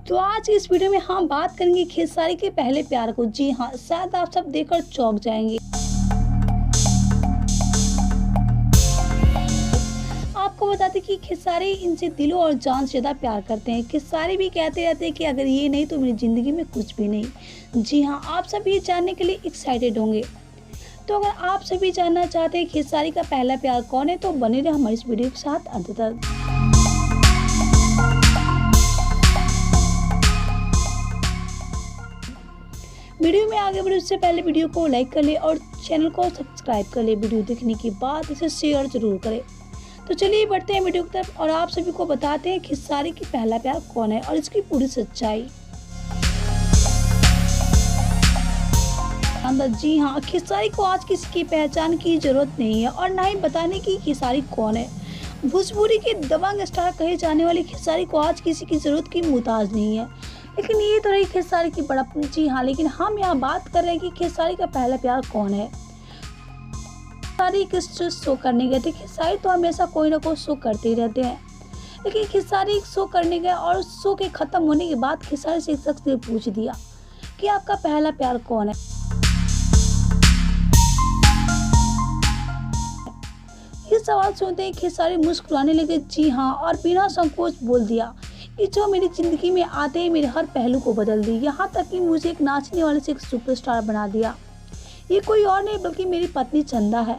तो आज की इस वीडियो में हम बात करेंगे खेसारी के पहले प्यार को। जी हाँ, शायद आप सब देखकर चौंक जाएंगे। आपको बता दें कि खेसारी इनसे दिलों और जान से ज़्यादा प्यार करते हैं। खेसारी भी कहते रहते हैं कि अगर ये नहीं तो मेरी ज़िंदगी में कुछ भी नहीं। जी हाँ, आप सब ये जानने के लिए एक्साइटेड होंगे। तो अगर आप सभी जानना चाहते हैं खेसारी का पहला प्यार कौन है तो बने रहे हमारी इस वीडियो के साथ अंत तक। वीडियो में आगे बढ़ने से पहले वीडियो को लाइक कर ले और चैनल को सब्सक्राइब कर ले। वीडियो देखने के बाद इसे शेयर जरूर करें। तो चलिए बढ़ते हैं वीडियो की तरफ और आप सभी को बताते हैं खेसारी की पहला प्यार कौन है और इसकी पूरी सच्चाई। जी हाँ, खेसारी को आज किसी की पहचान की जरूरत नहीं है और ना ही बताने की खेसारी कौन है। भोजपुरी के दबंग स्टार कहे जाने वाले खेसारी को आज किसी की जरूरत की मुहताज नहीं है। लेकिन ये तो रही खेसारी की बड़प्पन। जी हाँ, लेकिन हम यहाँ बात कर रहे हैं कि खेसारी का पहला प्यार कौन है। खेसारी किस शो करने गए थे। खेसारी तो हमेशा कोई ना कोई शो करते ही रहते हैं, लेकिन खेसारी एक शो करने गए और उस शो के खत्म होने के बाद खेसारी से एक शख्स ने पूछ दिया कि आपका पहला प्यार कौन है। ये सवाल सुनते ही खेसारी मुस्कुराने लगे। जी हाँ, और बिना संकोच बोल दिया कि जो मेरी ज़िंदगी में आते ही मेरे हर पहलू को बदल दी, यहाँ तक कि मुझे एक नाचने वाले से एक सुपरस्टार बना दिया। ये कोई और नहीं बल्कि मेरी पत्नी चंदा है।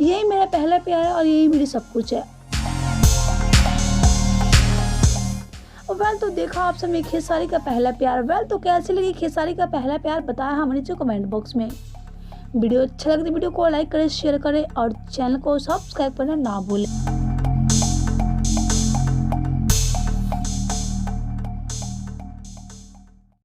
यही मेरा पहला प्यार है और यही मेरी सब कुछ है। वेल, तो देखा आप सब में खेसारी का पहला प्यार। वेल, तो कैसी लगी खेसारी का पहला प्यार बताया हमें नीचे कमेंट बॉक्स में। वीडियो अच्छा लगे तो वीडियो को लाइक करें, शेयर करें और चैनल को सब्सक्राइब करना ना भूलें।